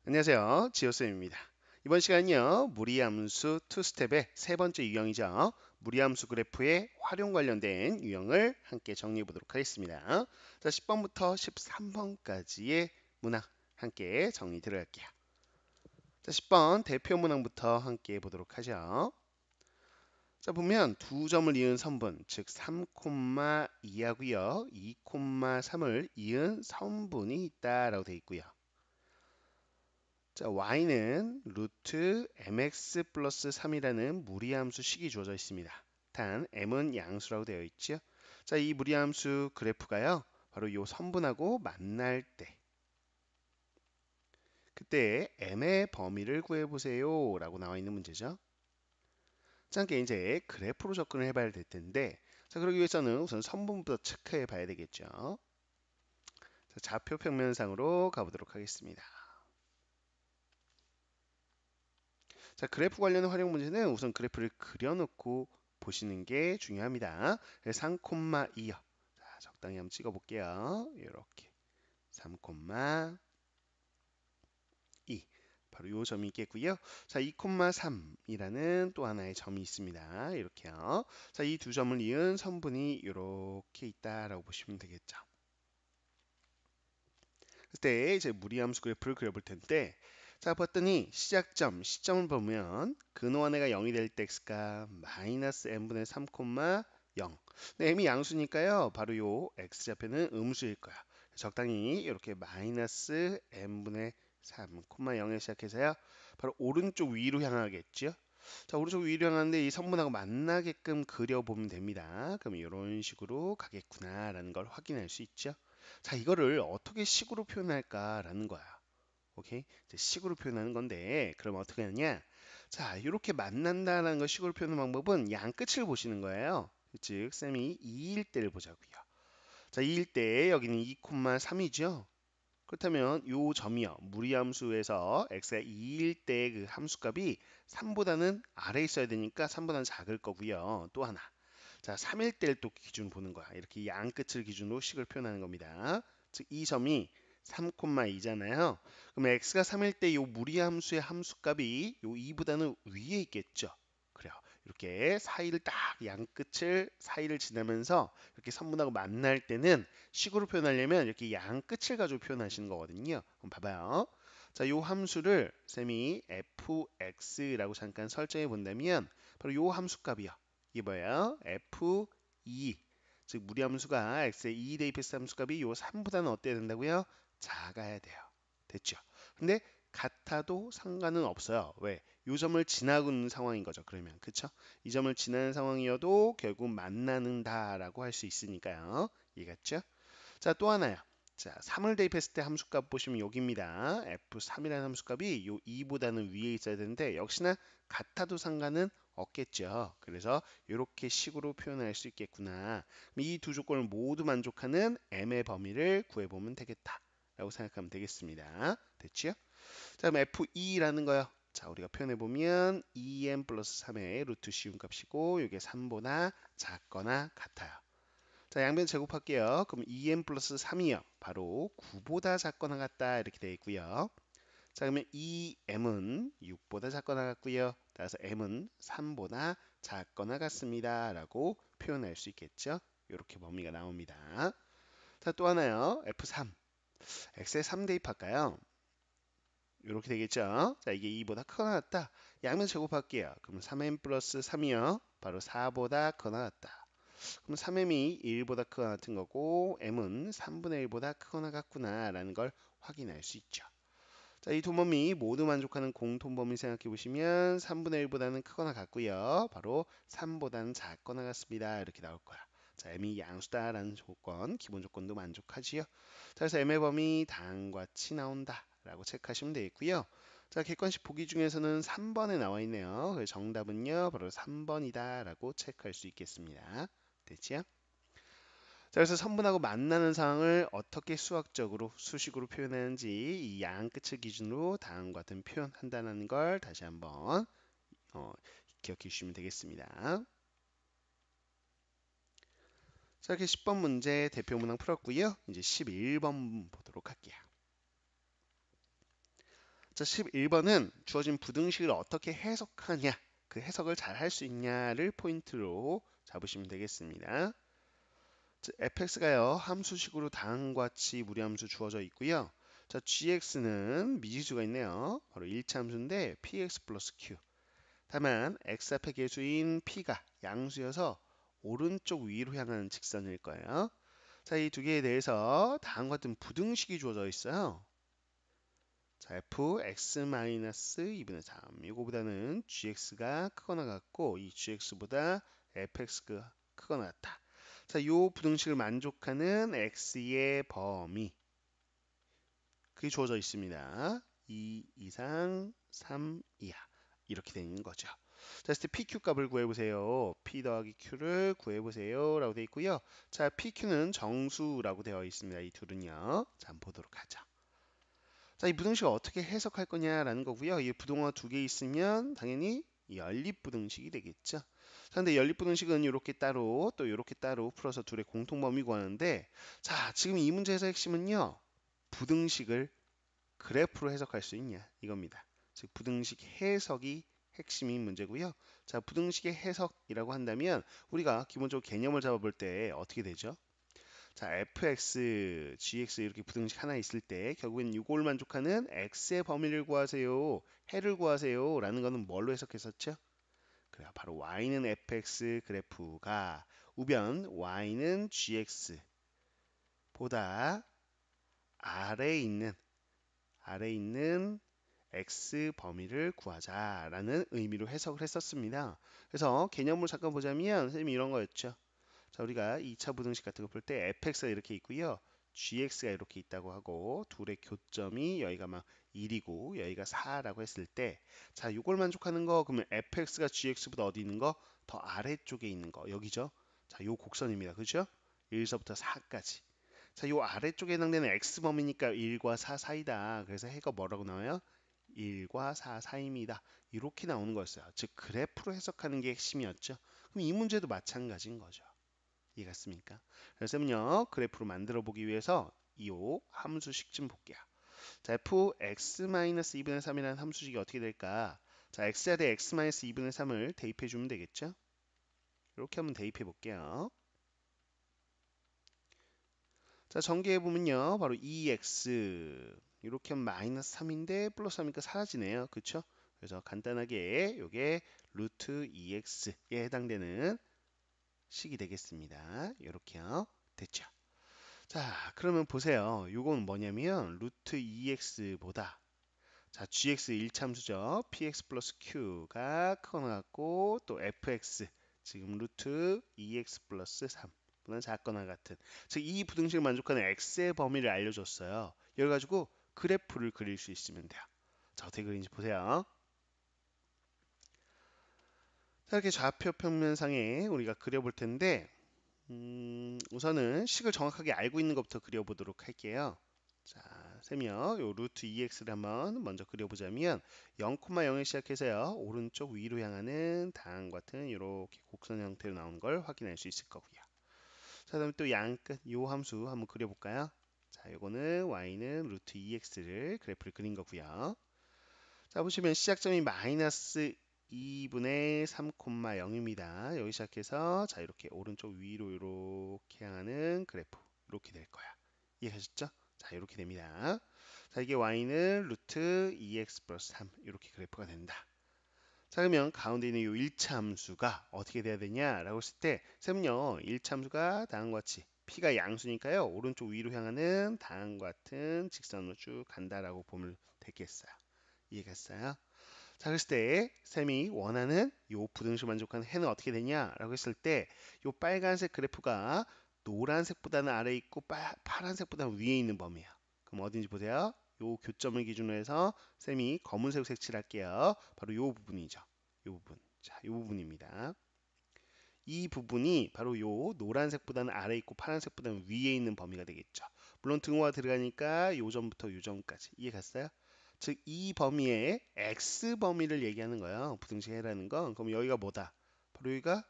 안녕하세요. 지호쌤입니다. 이번 시간은요, 무리함수 투스텝의 세 번째 유형이죠. 무리함수 그래프의 활용 관련된 유형을 함께 정리해 보도록 하겠습니다. 자, 10번부터 13번까지의 문항 함께 정리 들어갈게요. 자, 10번 대표 문항부터 함께 보도록 하죠. 자, 보면 두 점을 이은 선분, 즉 3,2하고요. 2,3을 이은 선분이 있다라고 되어 있고요. 자, y는 루트 mx 플러스 3이라는 무리함수 식이 주어져 있습니다. 단 m은 양수라고 되어 있죠. 자, 이 무리함수 그래프가요. 바로 요 선분하고 만날 때 그때 m의 범위를 구해보세요 라고 나와 있는 문제죠. 자, 함께 이제 그래프로 접근을 해봐야 될 텐데 자, 그러기 위해서는 우선 선분부터 체크해 봐야 되겠죠. 자, 좌표 평면상으로 가보도록 하겠습니다. 자, 그래프 관련 활용 문제는 우선 그래프를 그려놓고 보시는 게 중요합니다. 3,2요. 자, 적당히 한번 찍어 볼게요. 이렇게 3,2 바로 요 점이 있겠고요. 자, 2,3이라는 또 하나의 점이 있습니다. 이렇게요. 자, 이 두 점을 이은 선분이 이렇게 있다라고 보시면 되겠죠. 그때 이제 무리함수 그래프를 그려볼 텐데 자 봤더니 시작점 시점을 보면 근호안에가 0이 될 때 x가 마이너스 n분의 3, 0 m이 양수니까요 바로 요 x좌표는 음수일 거야. 적당히 이렇게 마이너스 n분의 3, 0에 시작해서요 바로 오른쪽 위로 향하겠죠. 자, 오른쪽 위로 향하는데 이 선분하고 만나게끔 그려보면 됩니다. 그럼 이런 식으로 가겠구나라는 걸 확인할 수 있죠. 자, 이거를 어떻게 식으로 표현할까라는 거야. 오케이? 이제 식으로 표현하는 건데, 그럼 어떻게 하느냐? 자, 이렇게 만난다라는 걸 식으로 표현하는 방법은 양 끝을 보시는 거예요. 즉, 쌤이 2일 때를 보자고요. 자, 2일 때 여기는 2,3이죠. 그렇다면 요 점이요. 무리함수에서 x가 2일 때 그 함수값이 3보다는 아래에 있어야 되니까 3보다는 작을 거고요. 또 하나. 자, 3일 때를 또 기준 보는 거야. 이렇게 양 끝을 기준으로 식을 표현하는 겁니다. 즉, 이 점이 3,2잖아요. 그럼 x가 3일 때 요 무리함수의 함수값이 요 2보다는 위에 있겠죠. 그래요. 이렇게 사이를 딱 양 끝을 사이를 지나면서 이렇게 선분하고 만날 때는 식으로 표현하려면 이렇게 양 끝을 가지고 표현하시는 거거든요. 그럼 봐봐요. 자, 요 함수를 쌤이 fx라고 잠깐 설정해 본다면 바로 요 함수값이요. 이게 뭐예요? f2 즉 무리함수가 x의 2 대입해서 함수값이 요 3보다는 어때야 된다고요? 작아야 돼요. 됐죠? 근데 같아도 상관은 없어요. 왜? 요 점을 지나고 있는 상황인 거죠. 그러면 그쵸? 이 점을 지나는 상황이어도 결국 만나는다라고 할 수 있으니까요. 이해갔죠? 자, 또 하나요. 자, 3을 대입했을 때 함수값 보시면 여기입니다. f3이라는 함수값이 요 2보다는 위에 있어야 되는데 역시나 같아도 상관은 없겠죠. 그래서 이렇게 식으로 표현할 수 있겠구나. 이 두 조건을 모두 만족하는 m의 범위를 구해보면 되겠다. 라고 생각하면 되겠습니다. 됐죠? 자, 그럼 f2라는 거요. 자, 우리가 표현해보면 2m 플러스 3의 루트 씌운 값이고 이게 3보다 작거나 같아요. 자, 양변 제곱할게요. 그럼 2m 플러스 3이요. 바로 9보다 작거나 같다 이렇게 되어 있고요. 자, 그러면 2m은 6보다 작거나 같고요. 따라서 m은 3보다 작거나 같습니다. 라고 표현할 수 있겠죠. 이렇게 범위가 나옵니다. 자, 또 하나요. F3. x에 3 대입할까요? 이렇게 되겠죠. 자, 이게 2보다 크거나 같다. 양면 제곱할게요. 그럼 3m 플러스 3이요. 바로 4보다 크거나 같다. 그럼 3m이 1보다 크거나 같은 거고 m은 3분의 1보다 크거나 같구나 라는 걸 확인할 수 있죠. 자, 이 두 범위 모두 만족하는 공통범위 생각해 보시면 3분의 1보다는 크거나 같고요. 바로 3보다는 작거나 같습니다. 이렇게 나올 거야. 자, m이 양수다라는 조건, 기본 조건도 만족하지요. 자, 그래서 m의 범위 다음과 같이 나온다 라고 체크하시면 되겠고요. 자, 객관식 보기 중에서는 3번에 나와 있네요. 그래서 정답은요, 바로 3번이다 라고 체크할 수 있겠습니다. 됐지요? 자, 그래서 선분하고 만나는 상황을 어떻게 수학적으로 수식으로 표현하는지 이 양 끝을 기준으로 다음과 같은 표현한다는 걸 다시 한번 기억해 주시면 되겠습니다. 자, 이렇게 10번 문제 대표 문항 풀었고요. 이제 11번 보도록 할게요. 자, 11번은 주어진 부등식을 어떻게 해석하냐, 그 해석을 잘 할 수 있냐를 포인트로 잡으시면 되겠습니다. 자, fx가요, 함수식으로 다음과 같이 무리함수 주어져 있고요. 자, gx는 미지수가 있네요. 바로 1차 함수인데 px 플러스 q. 다만 x 앞에 계수인 p가 양수여서 오른쪽 위로 향하는 직선일 거예요. 자, 이 두 개에 대해서 다음과 같은 부등식이 주어져 있어요. 자, fx-2분의 3. 이거보다는 gx가 크거나 같고 이 gx보다 fx가 크거나 같다. 자, 이 부등식을 만족하는 x의 범위 그게 주어져 있습니다. 2 이상 3 이하 이렇게 되는 거죠. 자, 그래서 PQ 값을 구해보세요. P 더하기 Q를 구해보세요 라고 되어 있고요. 자, PQ는 정수라고 되어 있습니다. 이 둘은요. 자, 한번 보도록 하죠. 자, 이 부등식을 어떻게 해석할 거냐라는 거고요. 이 부동화 두 개 있으면 당연히 이 연립부등식이 되겠죠. 자, 근데 연립부등식은 이렇게 따로 또 이렇게 따로 풀어서 둘의 공통범위 구하는데, 자, 지금 이 문제에서 핵심은요. 부등식을 그래프로 해석할 수 있냐 이겁니다. 즉 부등식 해석이 핵심인 문제고요. 자, 부등식의 해석이라고 한다면 우리가 기본적으로 개념을 잡아볼 때 어떻게 되죠? 자, fx, gx 이렇게 부등식 하나 있을 때 결국엔 이걸 만족하는 x의 범위를 구하세요. 해를 구하세요. 라는 거는 뭘로 해석했었죠? 그래요. 바로 y는 fx 그래프가 우변 y는 gx보다 아래에 있는 x 범위를 구하자라는 의미로 해석을 했었습니다. 그래서 개념을 잠깐 보자면 선생님이 이런 거였죠. 자, 우리가 2차 부등식 같은 거 볼 때 fx가 이렇게 있고요. gx가 이렇게 있다고 하고 둘의 교점이 여기가 막 1이고 여기가 4라고 했을 때, 자, 이걸 만족하는 거 그러면 fx가 gx보다 어디 있는 거? 더 아래쪽에 있는 거 여기죠. 자, 요 곡선입니다. 그죠? 1서부터 4까지. 자, 요 아래쪽에 해당되는 x범위니까 1과 4 사이다. 그래서 해가 뭐라고 나와요? 1과 4 사이입니다. 이렇게 나오는 거였어요. 즉 그래프로 해석하는 게 핵심이었죠. 그럼 이 문제도 마찬가지인 거죠. 이해갔습니까? 그래서요 그래프로 만들어 보기 위해서 이 함수식 좀 볼게요. 자, fx-2분의 3이라는 함수식이 어떻게 될까? 자, x에 대해 x-2분의 3을 대입해 주면 되겠죠? 이렇게 한번 대입해 볼게요. 자, 전개해 보면요. 바로 2x 이렇게 하면 마이너스 3인데 플러스 하니까 사라지네요. 그쵸? 그래서 간단하게 요게 루트 2x에 해당되는 식이 되겠습니다. 이렇게요. 됐죠? 자, 그러면 보세요. 요건 뭐냐면 루트 2x보다 자, gx 1참수죠. px 플러스 q가 크거나 같고 또 fx 지금 루트 2x 플러스 3보다 작거나 같은, 즉 이 부등식을 만족하는 x의 범위를 알려줬어요. 이걸 가지고 그래프를 그릴 수 있으면 돼요. 자, 어떻게 그리는지 보세요. 자, 이렇게 좌표 평면상에 우리가 그려볼 텐데 우선은 식을 정확하게 알고 있는 것부터 그려보도록 할게요. 자, 셈이요. 요 루트 2x를 한번 먼저 그려보자면 0,0에 시작해서요. 오른쪽 위로 향하는 다음과 같은 이렇게 곡선 형태로 나오는 걸 확인할 수 있을 거고요. 자, 다음에 또 양끝 요 함수 한번 그려볼까요? 자, 요거는 y는 루트 2x를 그래프를 그린 거고요. 자, 보시면 시작점이 마이너스 2분의 3,0입니다. 여기 시작해서 자, 이렇게 오른쪽 위로 이렇게 향하는 그래프 이렇게 될 거야. 이해하셨죠? 자, 이렇게 됩니다. 자, 이게 y는 루트 2x 플러스 3 이렇게 그래프가 된다. 자, 그러면 가운데 있는 이 1차 함수가 어떻게 돼야 되냐라고 했을 때 쌤은요 1차 함수가 다음과 같이 p가 양수니까요 오른쪽 위로 향하는 다음과 같은 직선으로 쭉 간다라고 보면 되겠어요. 이해갔어요? 자, 그랬을 때 쌤이 원하는 요 부등식 만족하는 해는 어떻게 되냐라고 했을 때 요 빨간색 그래프가 노란색보다는 아래에 있고 파란색보다는 위에 있는 범위예요. 그럼 어딘지 보세요. 요 교점을 기준으로 해서 쌤이 검은색 색칠할게요. 바로 요 부분이죠. 요 부분. 자, 요 부분입니다. 이 부분이 바로 요 노란색보다는 아래에 있고 파란색보다는 위에 있는 범위가 되겠죠. 물론 등호가 들어가니까 요 점부터 요 점까지 이해갔어요? 즉 이 범위의 x 범위를 얘기하는 거예요. 부등식 해라는 건. 그럼 여기가 뭐다? 바로 여기가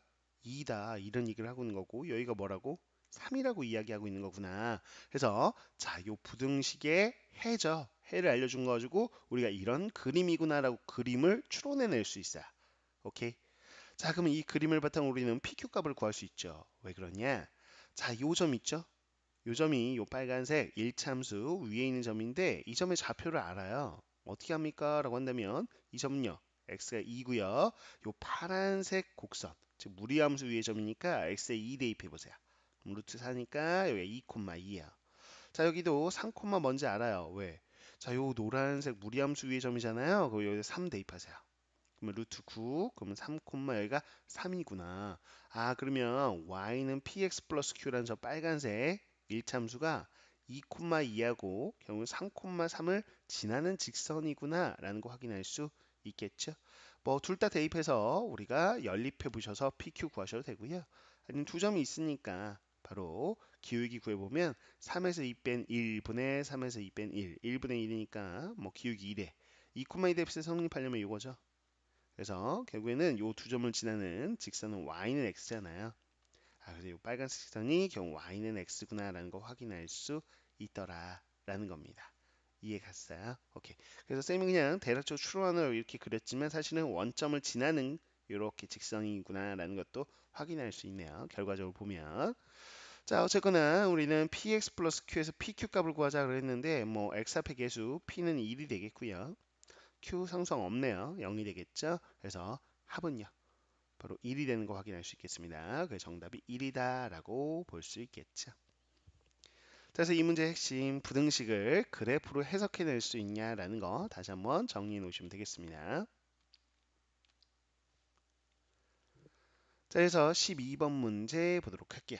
2다. 이런 얘기를 하고 있는 거고 여기가 뭐라고? 3이라고 이야기하고 있는 거구나. 그래서 자, 요 부등식의 해죠. 해를 알려준 거 가지고 우리가 이런 그림이구나라고 그림을 추론해낼 수 있어요. 오케이? 자, 그러면 이 그림을 바탕으로 우리는 PQ 값을 구할 수 있죠. 왜 그러냐? 자, 요 점 있죠? 요 점이 요 빨간색 1참수 위에 있는 점인데 이 점의 좌표를 알아요. 어떻게 합니까? 라고 한다면 이 점요. x가 2고요. 요 파란색 곡선, 즉 무리함수 위의 점이니까 x에 2 대입해 보세요. 그럼 루트 4니까 여기 2,2예요. 자, 여기도 3, 뭔지 알아요. 왜? 자, 요 노란색 무리함수 위의 점이잖아요. 그럼 여기 3 대입하세요. 그러면 루트 9, 그러면 3, 여기가 3이구나. 아, 그러면 y는 px 플러스 q라는 저 빨간색 1참수가 2,2하고 경우 3,3을 지나는 직선이구나 라는 거 확인할 수 있겠죠. 뭐 둘 다 대입해서 우리가 연립해 보셔서 pq 구하셔도 되고요. 아니면 두 점이 있으니까 바로 기울기 구해보면 3에서 2 뺀 1분의 3에서 2 뺀 1, 1분의 1이니까 뭐 기울기 2대 2,2 대입해서 성립하려면 이거죠. 그래서 결국에는 요 두 점을 지나는 직선은 y는 x잖아요. 아, 그래서 요 빨간색 직선이 경우 y는 x구나라는 거 확인할 수 있더라라는 겁니다. 이해 갔어요? 오케이. 그래서 쌤이 그냥 대략적으로 추론으로 이렇게 그렸지만 사실은 원점을 지나는 이렇게 직선이구나라는 것도 확인할 수 있네요. 결과적으로 보면. 자, 어쨌거나 우리는 px 플러스 q에서 pq 값을 구하자 그랬는데 뭐 x 앞의 개수 p는 1이 되겠고요. Q 상수항 없네요. 0이 되겠죠? 그래서 합은요. 바로 1이 되는 거 확인할 수 있겠습니다. 그래서 정답이 1이다 라고 볼 수 있겠죠. 그래서 이 문제의 핵심 부등식을 그래프로 해석해낼 수 있냐라는 거 다시 한번 정리해 놓으시면 되겠습니다. 자, 그래서 12번 문제 보도록 할게요.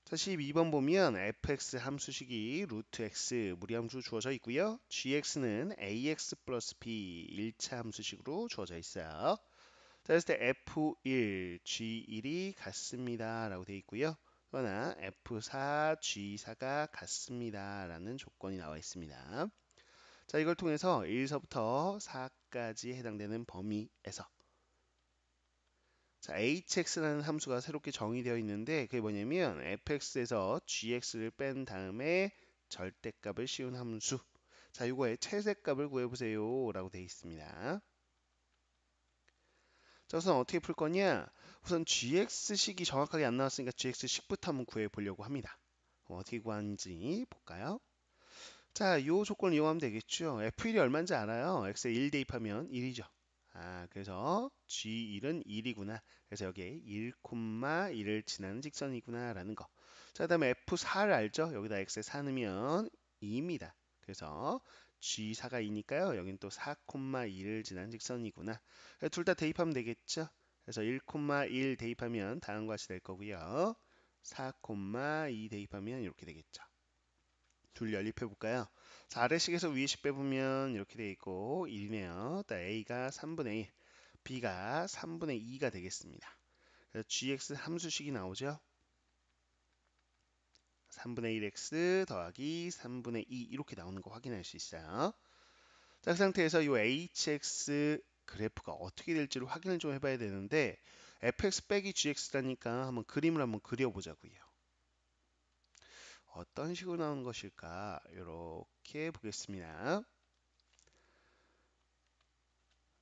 자, 12번 보면 fx 함수식이 루트 x 무리함수 주어져 있고요. gx는 ax 플러스 b 1차 함수식으로 주어져 있어요. 자, 그랬을 때 F1, G1이 같습니다. 라고 되어 있고요. 그러나 F4, G4가 같습니다. 라는 조건이 나와 있습니다. 자, 이걸 통해서 1서부터 4까지 해당되는 범위에서 자, hx라는 함수가 새롭게 정의되어 있는데 그게 뭐냐면 fx에서 gx를 뺀 다음에 절대값을 씌운 함수. 자, 이거의 최대값을 구해보세요. 라고 되어 있습니다. 자, 우선 어떻게 풀 거냐? 우선 gx식이 정확하게 안 나왔으니까 gx식부터 한번 구해 보려고 합니다. 어떻게 구하는지 볼까요? 자, 이 조건을 이용하면 되겠죠. f1이 얼마인지 알아요. x에 1 대입하면 1이죠. 아, 그래서 g1은 1이구나. 그래서 여기에 1,1을 지나는 직선이구나 라는 거. 자, 그다음에 f4를 알죠? 여기다 x에 4 넣으면 2입니다. 그래서 g4가 2니까요. 여긴 또 4,2를 지나는 직선이구나. 둘 다 대입하면 되겠죠? 그래서 1,1 대입하면 다음과 같이 될 거고요. 4,2 대입하면 이렇게 되겠죠. 둘 연립해 볼까요? 자, 아래식에서 위식 빼보면 이렇게 돼 있고 1이네요. a가 3분의 1, b가 3분의 2가 되겠습니다. 그래서 gx 함수식이 나오죠. 3분의 1x 더하기 3분의 2 이렇게 나오는 거 확인할 수 있어요. 자, 그 상태에서 이 hx 그래프가 어떻게 될지를 확인을 좀 해봐야 되는데 fx 빼기 gx라니까 한번 그림을 한번 그려보자고요. 어떤 식으로 나오는 것일까? 이렇게 보겠습니다.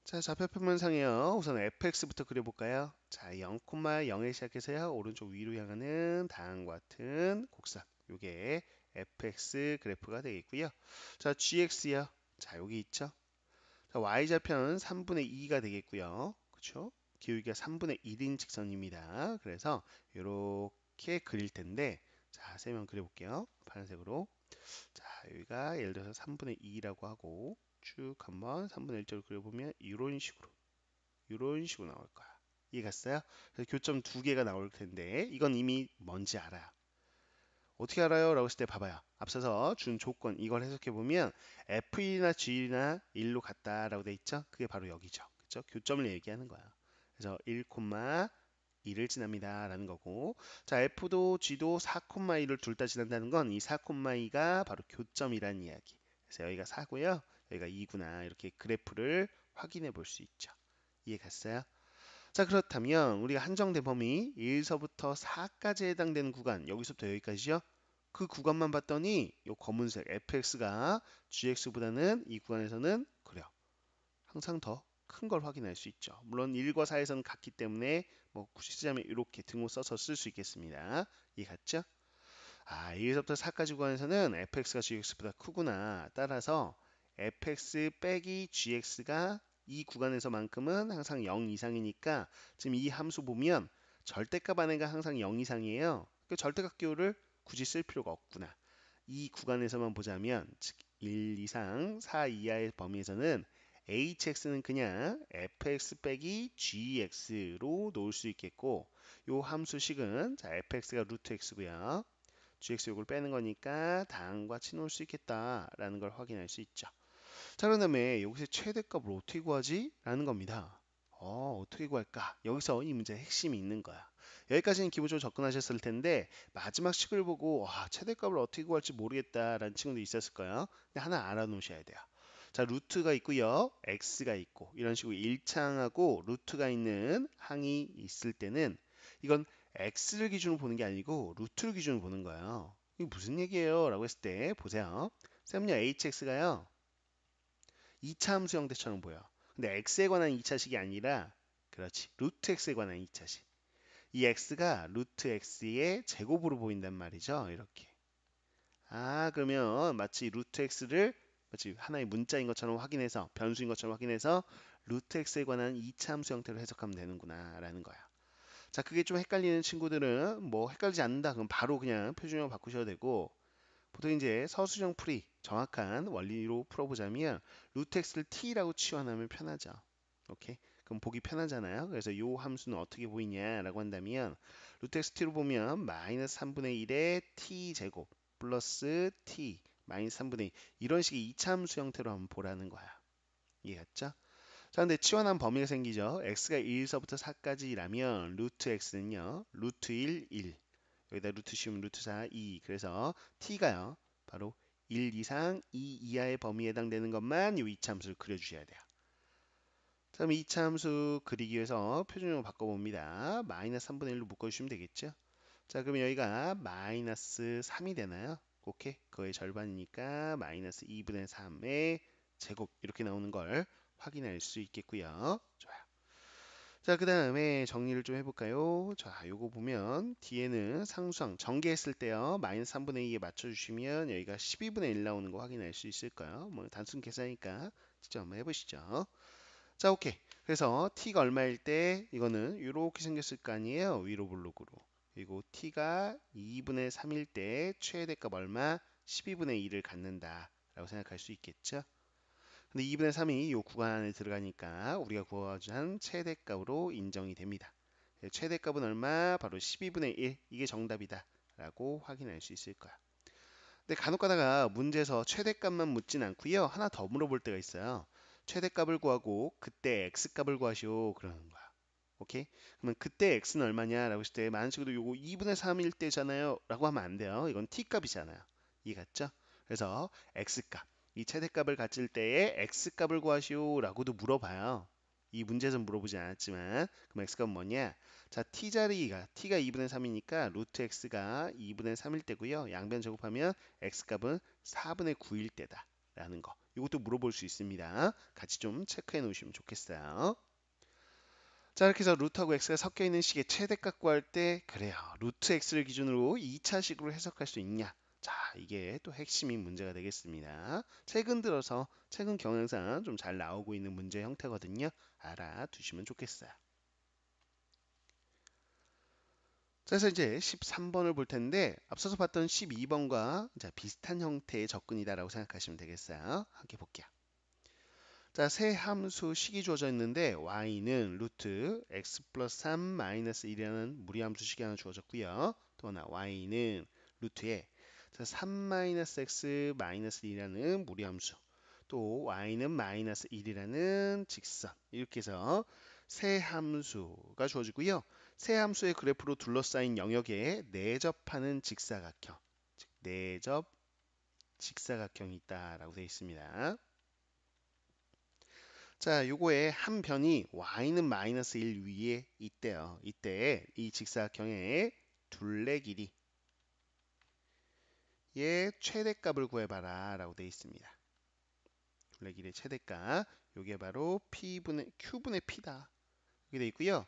자, 좌표표면상이요. 우선 fx부터 그려볼까요? 자, 0,0에 시작해서요. 오른쪽 위로 향하는 다음과 같은 곡선. 요게 fx 그래프가 되겠고요. 자, gx요. 자, 여기 있죠. 자, y좌표는 3분의 2가 되겠고요. 그렇죠? 기울기가 3분의 1인 직선입니다. 그래서 이렇게 그릴 텐데 자, 세 명 그려볼게요. 파란색으로. 자, 여기가 예를 들어서 3분의 2라고 하고 쭉 한번 3분의 1쪽을 그려보면 이런 식으로 나올 거야. 이해 갔어요? 그래서 교점 두 개가 나올 텐데 이건 이미 뭔지 알아요. 어떻게 알아요? 라고 했을 때 봐봐요. 앞서서 준 조건 이걸 해석해 보면 F1이나 G나 1로 같다라고 돼 있죠? 그게 바로 여기죠. 그렇죠? 교점을 얘기하는 거야. 그래서 1,2를 지납니다. 라는 거고 자, F도 G도 4,2를 둘 다 지난다는 건 이 4,2가 바로 교점이라는 이야기. 그래서 여기가 4고요. 여기가 2구나. 이렇게 그래프를 확인해 볼 수 있죠. 이해 갔어요? 자, 그렇다면 우리가 한정된 범위 1서부터 4까지 해당되는 구간 여기서부터 여기까지요. 그 구간만 봤더니 요 검은색 fx가 gx보다는 이 구간에서는 그래요. 항상 더 큰 걸 확인할 수 있죠. 물론 1과 4에서는 같기 때문에 뭐 굳이 쓰자면 이렇게 등호 써서 쓸 수 있겠습니다. 이해 갔죠? 1에서부터 4까지 구간에서는 fx가 gx보다 크구나. 따라서 fx 빼기 gx가 이 구간에서만큼은 항상 0 이상이니까 지금 이 함수 보면 절대값 안에가 항상 0 이상이에요. 그 절대값 기호를 굳이 쓸 필요가 없구나. 이 구간에서만 보자면 즉 1 이상 4 이하의 범위에서는 hx는 그냥 fx 빼기 gx로 놓을 수 있겠고 요 함수식은 자 fx가 루트 x고요. gx 요걸 빼는 거니까 다음과 같이 놓을 수 있겠다라는 걸 확인할 수 있죠. 자, 그런 다음에 여기서 최대값을 어떻게 구하지? 라는 겁니다. 어떻게 구할까? 여기서 이 문제의 핵심이 있는 거야. 여기까지는 기본적으로 접근하셨을 텐데 마지막 식을 보고 와, 최대값을 어떻게 구할지 모르겠다라는 친구도 있었을 거예요. 근데 하나 알아놓으셔야 돼요. 자, 루트가 있고요. x가 있고 이런 식으로 일창하고 루트가 있는 항이 있을 때는 이건 x를 기준으로 보는 게 아니고 루트를 기준으로 보는 거예요. 이게 무슨 얘기예요? 라고 했을 때 보세요. 쌤요 hx가요. 2차 함수 형태처럼 보여. 근데 x에 관한 2차식이 아니라 그렇지. 루트 x에 관한 2차식. 이 x가 루트 x의 제곱으로 보인단 말이죠. 이렇게. 그러면 마치 루트 x를 마치 하나의 문자인 것처럼 확인해서 변수인 것처럼 확인해서 루트 x에 관한 2차 함수 형태로 해석하면 되는구나 라는 거야. 자, 그게 좀 헷갈리는 친구들은 뭐 헷갈리지 않는다. 그럼 바로 그냥 표준형 바꾸셔도 되고 보통 이제 서술형 풀이 정확한 원리로 풀어보자면 루트 x를 t라고 치환하면 편하죠. 오케이? 그럼 보기 편하잖아요. 그래서 이 함수는 어떻게 보이냐라고 한다면 루트 x t로 보면 마이너스 3분의 1의 t 제곱 플러스 t 마이너스 3분의 2 이런 식의 이차 함수 형태로 한번 보라는 거야. 이해갔죠? 자, 근데 치환한 범위가 생기죠. x가 1서부터 4까지라면 루트 x는요. 루트 1, 1 여기다 루트 씌우면 루트 4, 2 그래서 t가요. 바로 1 이상 2 이하의 범위에 해당되는 것만 이 이차함수를 그려주셔야 돼요. 자, 그럼 이차함수 그리기 위해서 표준형으로 바꿔봅니다. 마이너스 3분의 1로 묶어주시면 되겠죠. 자, 그럼 여기가 마이너스 3이 되나요? 오케이. 그거의 절반이니까 마이너스 2분의 3의 제곱 이렇게 나오는 걸 확인할 수 있겠고요. 좋아요. 자, 그 다음에 정리를 좀 해볼까요? 자, 요거 보면 뒤에는 상수항 전개했을 때요. 마이너스 3분의 2에 맞춰주시면 여기가 12분의 1 나오는 거 확인할 수 있을까요? 뭐 단순 계산이니까 직접 한번 해보시죠. 자, 오케이. 그래서 t가 얼마일 때 이거는 이렇게 생겼을 거 아니에요. 위로 블록으로. 그리고 t가 2분의 3일 때 최대값 얼마? 12분의 2를 갖는다. 라고 생각할 수 있겠죠? 근데 2분의 3이 이 구간 안에 들어가니까 우리가 구하고자 최대값으로 인정이 됩니다. 최대값은 얼마? 바로 12분의 1. 이게 정답이다. 라고 확인할 수 있을 거야. 근데 간혹 가다가 문제에서 최대값만 묻진 않고요. 하나 더 물어볼 때가 있어요. 최대값을 구하고 그때 x값을 구하시오. 그러는 거야. 오케이? 그러면 그때 x는 얼마냐? 라고 했을 때 많은 친구들 요거 2분의 3일 때잖아요. 라고 하면 안 돼요. 이건 t값이잖아요. 이해 갔죠? 그래서 x값. 이 최대값을 가질 때에 x값을 구하시오. 라고도 물어봐요. 이 문제에서 물어보지 않았지만 그럼 x값은 뭐냐? 자, t자리가 t가 2분의 3이니까 루트 x가 2분의 3일 때고요. 양변 제곱하면 x값은 4분의 9일 때다. 라는 거. 이것도 물어볼 수 있습니다. 같이 좀 체크해 놓으시면 좋겠어요. 자, 이렇게 해서 루트하고 x가 섞여 있는 식의 최대값 구할 때 그래요. 루트 x를 기준으로 2차식으로 해석할 수 있냐? 자, 이게 또 핵심인 문제가 되겠습니다. 최근 들어서 최근 경향상 좀 잘 나오고 있는 문제 형태거든요. 알아두시면 좋겠어요. 자, 그래서 이제 13번을 볼 텐데 앞서서 봤던 12번과 비슷한 형태의 접근이다라고 생각하시면 되겠어요. 함께 볼게요. 자, 새 함수 식이 주어져 있는데 y는 루트 x 플러스 3 마이너스 1이라는 무리함수 식이 하나 주어졌고요. 또 하나 y는 루트에 자, 3 마이너스 x 마이너스 1이라는 무리함수 또 y는 마이너스 1이라는 직선 이렇게 해서 새 함수가 주어지고요. 새 함수의 그래프로 둘러싸인 영역에 내접하는 직사각형 즉 내접 직사각형이 있다라고 되어 있습니다. 자, 요거의 한 변이 y는 마이너스 1 위에 있대요. 이때 이 직사각형의 둘레 길이 최대값을 구해봐라 라고 되어 있습니다. 둘레 길이의 최대값. 요게 바로 Q분의 P다. 이렇게 되어 있고요.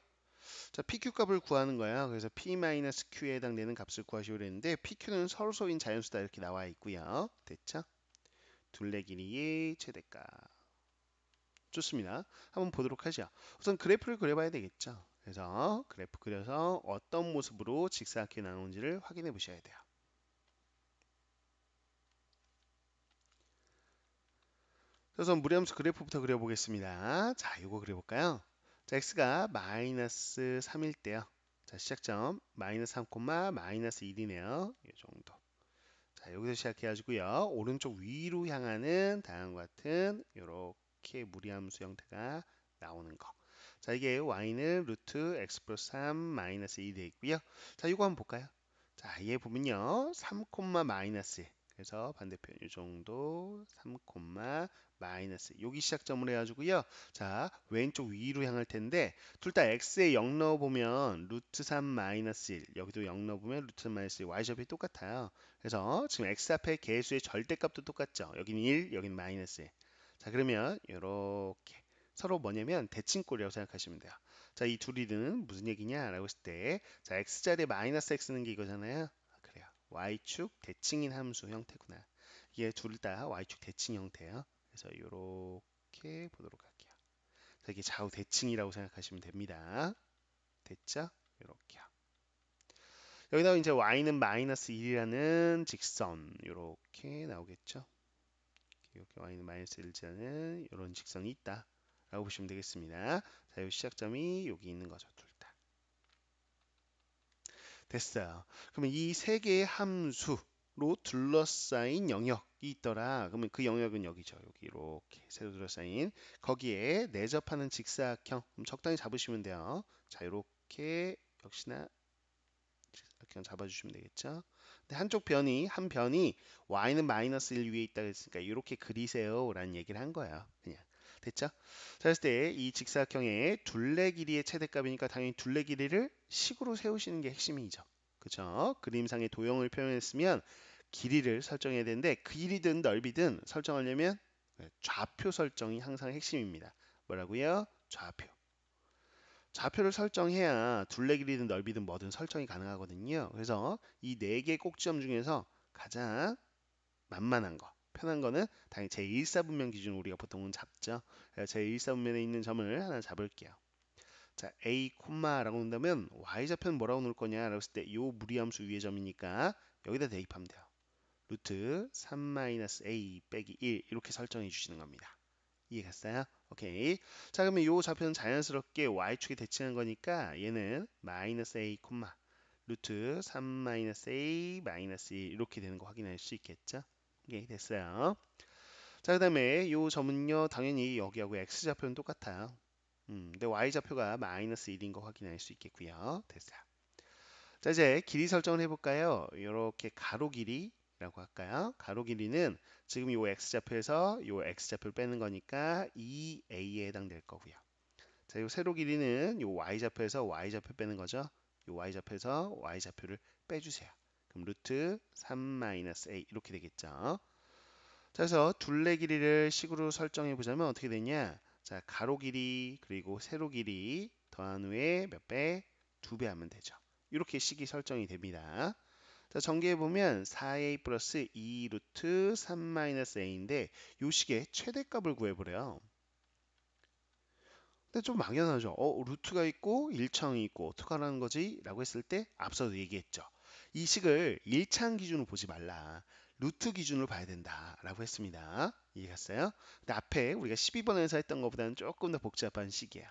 자, PQ 값을 구하는 거야. 그래서 P-Q에 해당되는 값을 구하시오 그랬는데 PQ는 서로소인 자연수다 이렇게 나와 있고요. 됐죠? 둘레 길이의 최대값. 좋습니다. 한번 보도록 하죠. 우선 그래프를 그려봐야 되겠죠. 그래서 그래프 그려서 어떤 모습으로 직사각형이 나오는지를 확인해 보셔야 돼요. 그래서 무리함수 그래프부터 그려보겠습니다. 자, 이거 그려볼까요? 자, x가 마이너스 3일 때요. 자, 시작점 마이너스 3, 마이너스 1이네요. 이 정도. 자, 여기서 시작해가지고요. 오른쪽 위로 향하는 다음과 같은 이렇게 무리함수 형태가 나오는 거. 자, 이게 y는 루트 x 플러스 3 마이너스 1이 되어 있고요. 자, 이거 한번 볼까요? 자, 얘 보면요. 3, 마이너스 1. 그래서 반대편 이 정도 3, 마이너스 여기 시작점을 해가지고요. 자, 왼쪽 위로 향할 텐데 둘 다 x에 0 넣어보면 루트 3 마이너스 1 여기도 0 넣어보면 루트 3 마이너스 1 y좌표이 똑같아요. 그래서 지금 x 앞에 개수의 절대값도 똑같죠. 여기는 1, 여기는 마이너스 1. 자, 그러면 이렇게 서로 뭐냐면 대칭꼴이라고 생각하시면 돼요. 자, 이 둘이는 무슨 얘기냐라고 했을 때, 자, x자리에 마이너스 x는 게 이거잖아요. 그래요. y축 대칭인 함수 형태구나. 이게 둘 다 y축 대칭 형태예요. 그래서 이렇게 보도록 할게요. 자, 이게 좌우 대칭이라고 생각하시면 됩니다. 됐죠? 이렇게요. 여기다가 이제 y는 마이너스 1이라는 직선 이렇게 나오겠죠. 이렇게 y는 마이너스 1자는 이런 직선이 있다 라고 보시면 되겠습니다. 자, 이 시작점이 여기 있는 거죠. 둘 다. 됐어요. 그러면 이 세 개의 함수로 둘러싸인 영역이 있더라. 그러면 그 영역은 여기죠. 여기 이렇게 세로 둘러싸인 거기에 내접하는 직사각형 적당히 잡으시면 돼요. 자, 이렇게 역시나 직사각형 잡아주시면 되겠죠. 근데 한 변이 y는 마이너스 1 위에 있다 그랬으니까 이렇게 그리세요 라는 얘기를 한 거예요. 그냥 됐죠? 자, 그랬을 때 이 직사각형의 둘레 길이의 최대값이니까 당연히 둘레 길이를 식으로 세우시는 게 핵심이죠. 그죠? 그림상의 도형을 표현했으면 길이를 설정해야 되는데 길이든 넓이든 설정하려면 좌표 설정이 항상 핵심입니다. 뭐라고요? 좌표. 좌표를 설정해야 둘레 길이든 넓이든 뭐든 설정이 가능하거든요. 그래서 이 네 개 꼭지점 중에서 가장 만만한 거, 편한 거는 당연히 제1사분면 기준으로 우리가 보통은 잡죠. 제1사분면에 있는 점을 하나 잡을게요. 자, A, 라고 한다면 y좌표는 뭐라고 놓을 거냐라고 했을 때 이 무리함수 위의 점이니까 여기다 대입하면 돼요. 루트 3-a 빼기 1 이렇게 설정해 주시는 겁니다. 이해갔어요? 오케이. 자, 그러면 이 좌표는 자연스럽게 y축에 대칭한 거니까 얘는 마이너스 a, 루트 3-a 마이너스 1 이렇게 되는 거 확인할 수 있겠죠? 오케이, 됐어요. 자, 그 다음에 이 점은요 당연히 여기하고 x좌표는 똑같아요. 근데 y좌표가 마이너스 1인 거 확인할 수 있겠고요. 됐어요. 자, 이제 길이 설정을 해볼까요? 이렇게 가로 길이라고 할까요? 가로 길이는 지금 이 x좌표에서 이 x좌표를 빼는 거니까 2a에 해당될 거고요. 자, 이 세로 길이는 이 y좌표에서 y좌표 빼는 거죠. 이 y좌표에서 y좌표를 빼주세요. 그럼 루트 3-a 이렇게 되겠죠. 자, 그래서 둘레 길이를 식으로 설정해 보자면 어떻게 되냐? 자, 가로 길이 그리고 세로 길이 더한 후에 몇 배? 2배 하면 되죠. 이렇게 식이 설정이 됩니다. 자, 전개해 보면 4a 플러스 2 루트 3 a인데 요 식의 최대값을 구해보래요. 근데 좀 막연하죠. 루트가 있고 일창이 있고 어떡하라는 거지? 라고 했을 때 앞서도 얘기했죠. 이 식을 일창 기준으로 보지 말라. 루트 기준으로 봐야 된다. 라고 했습니다. 이해갔어요? 근데 앞에 우리가 12번에서 했던 것보다는 조금 더 복잡한 식이에요.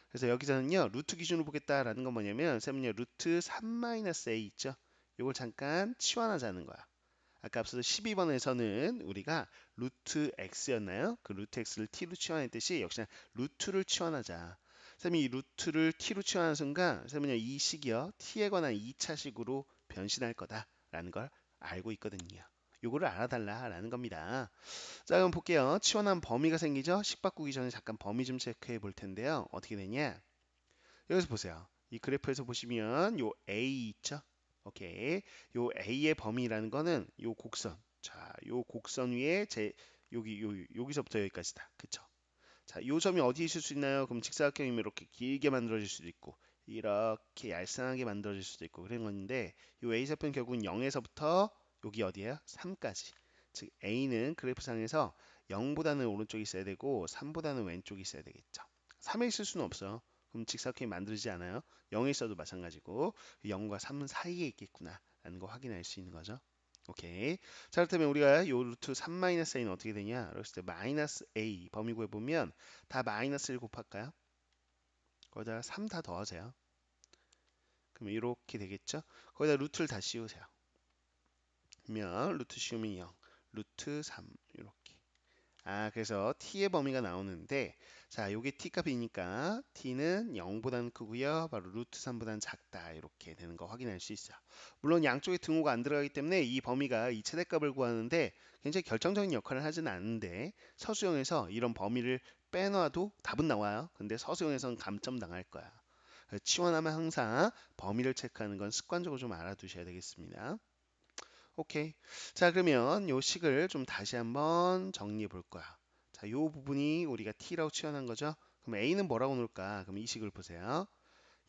그래서 여기서는요. 루트 기준으로 보겠다라는 건 뭐냐면 쌤은요. 루트 3-a 있죠? 이걸 잠깐 치환하자는 거야. 아까 앞서서 12번에서는 우리가 루트 x였나요? 그 루트 x를 t로 치환했듯이 역시나 루트를 치환하자. 쌤이 이 루트를 t로 치환하는 순간 쌤은요 이 식이요 t에 관한 2차식으로 변신할 거다라는 걸 알고 있거든요. 요거를 알아달라라는 겁니다. 자, 그럼 볼게요. 치환한 범위가 생기죠? 식 바꾸기 전에 잠깐 범위 좀 체크해 볼 텐데요. 어떻게 되냐? 여기서 보세요. 이 그래프에서 보시면 요 a 있죠? 오케이. 요 A의 범위라는 거는 요 곡선. 자, 요 곡선 위에 여기서부터 여기까지다. 그쵸? 자, 요 점이 어디 있을 수 있나요? 그럼 직사각형이면 이렇게 길게 만들어질 수도 있고, 이렇게 얄쌍하게 만들어질 수도 있고, 그런 건데, 요 A좌표는 결국은 0에서부터 여기 어디예요? 3까지. 즉, A는 그래프상에서 0보다는 오른쪽이 있어야 되고, 3보다는 왼쪽이 있어야 되겠죠. 3에 있을 수는 없어요. 그럼 직사각형이 만들어지지 않아요. 0에 있어도 마찬가지고, 0과 3은 사이에 있겠구나. 라는 거 확인할 수 있는 거죠. 오케이. 자, 그렇다면 우리가 요 루트 3-a는 어떻게 되냐? 그랬을 때 마이너스 a 범위 구해보면 다 마이너스를 곱할까요? 거기다 3 다 더하세요. 그러면 이렇게 되겠죠? 거기다 루트를 다 씌우세요. 그러면 루트 씌우면 0, 루트 3 이렇게. 그래서 t의 범위가 나오는데 자, 요게 t 값이니까 t는 0보다는 크고요. 바로 루트 3보다는 작다. 이렇게 되는 거 확인할 수 있어요. 물론 양쪽에 등호가 안 들어가기 때문에 이 범위가 이 최대값을 구하는데 굉장히 결정적인 역할을 하진 않는데 서술형에서 이런 범위를 빼놔도 답은 나와요. 근데 서술형에서는 감점 당할 거야. 치환하면 항상 범위를 체크하는 건 습관적으로 좀 알아두셔야 되겠습니다. 오케이. 자, 그러면 요 식을 좀 다시 한번 정리해 볼 거야. 자, 요 부분이 우리가 t라고 치환한 거죠. 그럼 a는 뭐라고 놓을까? 그럼 이 식을 보세요.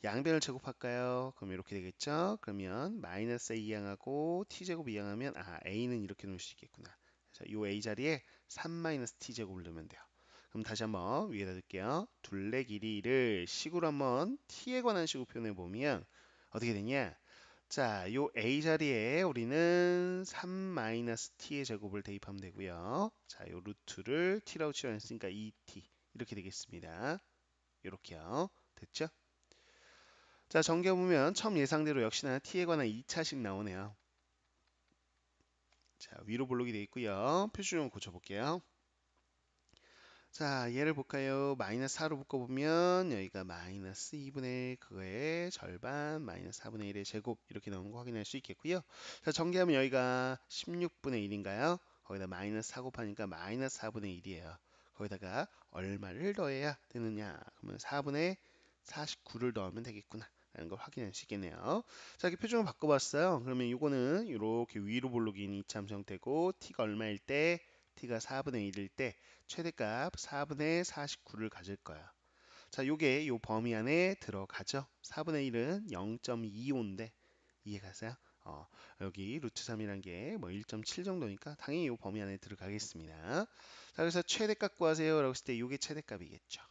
양변을 제곱할까요? 그럼 이렇게 되겠죠. 그러면 마이너스 a 이항하고 t제곱 이항하면 a는 이렇게 놓을 수 있겠구나. 그래서 요 a 자리에 3 마이너스 t제곱을 넣으면 돼요. 그럼 다시 한번 위에다 둘게요. 둘레 길이를 식으로 한번 t에 관한 식으로 표현해 보면 어떻게 되냐? 자, 요 a 자리에 우리는 3-t의 제곱을 대입하면 되고요. 자, 요 루트를 t라고 치환했으니까 2t 이렇게 되겠습니다. 이렇게요. 됐죠? 자, 정리해보면 처음 예상대로 역시나 t에 관한 2차식 나오네요. 자, 위로 볼록이 되어 있고요. 표준형을 고쳐볼게요. 자, 얘를 볼까요? 마이너스 4로 묶어보면 여기가 마이너스 2분의 1 그거의 절반 마이너스 4분의 1의 제곱 이렇게 나오는 거 확인할 수 있겠고요. 자, 전개하면 여기가 16분의 1인가요? 거기다 마이너스 4 곱하니까 마이너스 4분의 1이에요. 거기다가 얼마를 더해야 되느냐? 그러면 4분의 49를 넣으면 되겠구나. 라는 걸 확인할 수 있겠네요. 자, 이렇게 표준을 바꿔봤어요. 그러면 이거는 이렇게 위로 볼록인 이차함수 형태고 t가 얼마일 때 t가 4분의 1일 때 최대값 4분의 49를 가질 거야. 자, 요게 요 범위 안에 들어가죠. 4분의 1은 0.25인데 이해가세요? 여기 루트 3이란 게 뭐 1.7 정도니까 당연히 요 범위 안에 들어가겠습니다. 자, 그래서 최대값 구하세요. 라고 했을 때 요게 최대값이겠죠.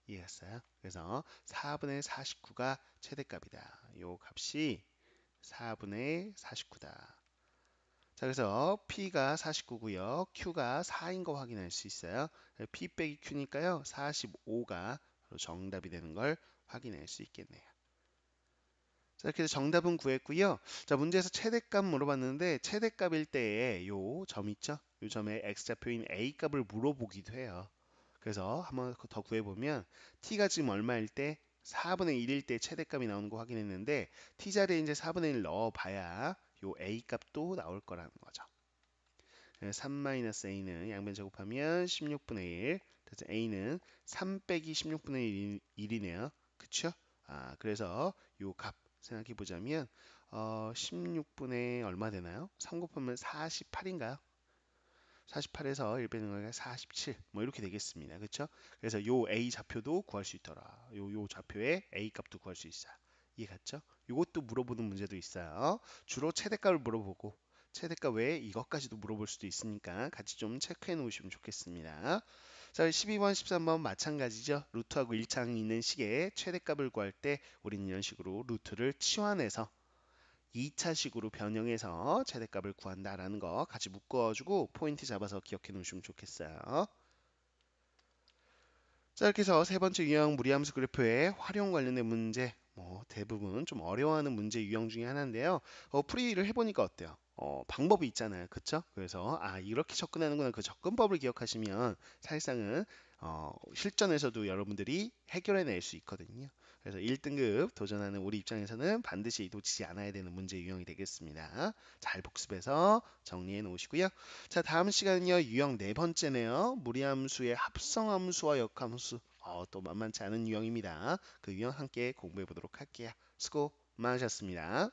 이해했어요? 그래서 4분의 49가 최대값이다. 요 값이 4분의 49다. 자, 그래서 P가 49고요. Q가 4인 거 확인할 수 있어요. P 빼기 Q니까요. 45가 정답이 되는 걸 확인할 수 있겠네요. 자, 이렇게 해서 정답은 구했고요. 자, 문제에서 최대값 물어봤는데 최대값일 때에 요 점 있죠? 요 점에 x좌표인 a 값을 물어보기도 해요. 그래서 한번 더 구해보면 t가 지금 얼마일 때 4분의 1일 때 최대값이 나오는 거 확인했는데 t 자리에 이제 4분의 1 넣어봐야 요 a 값도 나올 거라는 거죠. 3-a는 양변 제곱하면 16분의 1. 그래서 a는 3 빼기 16분의 1이네요. 그쵸? 그래서 요 값 생각해 보자면 16분의 얼마 되나요? 3 곱하면 48인가요? 48에서 1 빼는 거가 47. 뭐 이렇게 되겠습니다. 그쵸? 그래서 요 a 좌표도 구할 수 있더라. 요 좌표의 a 값도 구할 수 있어요. 이해 갔죠? 요것도 물어보는 문제도 있어요. 주로 최대값을 물어보고 최대값 외에 이것까지도 물어볼 수도 있으니까 같이 좀 체크해 놓으시면 좋겠습니다. 자, 12번, 13번 마찬가지죠. 루트하고 일창이 있는 식의 최대값을 구할 때 우리는 이런 식으로 루트를 치환해서 2차식으로 변형해서 최대값을 구한다라는 거 같이 묶어주고 포인트 잡아서 기억해 놓으시면 좋겠어요. 자, 이렇게 해서 세 번째 유형 무리함수 그래프의 활용 관련된 문제, 뭐 대부분 좀 어려워하는 문제 유형 중에 하나인데요. 풀이를 해보니까 어때요? 방법이 있잖아요. 그쵸? 그래서 이렇게 접근하는구나. 그 접근법을 기억하시면 사실상은 실전에서도 여러분들이 해결해낼 수 있거든요. 그래서 1등급 도전하는 우리 입장에서는 반드시 놓치지 않아야 되는 문제 유형이 되겠습니다. 잘 복습해서 정리해 놓으시고요. 자, 다음 시간은요, 유형 네 번째네요. 무리함수의 합성함수와 역함수. 또 만만치 않은 유형입니다. 그 유형 함께 공부해 보도록 할게요. 수고 많으셨습니다.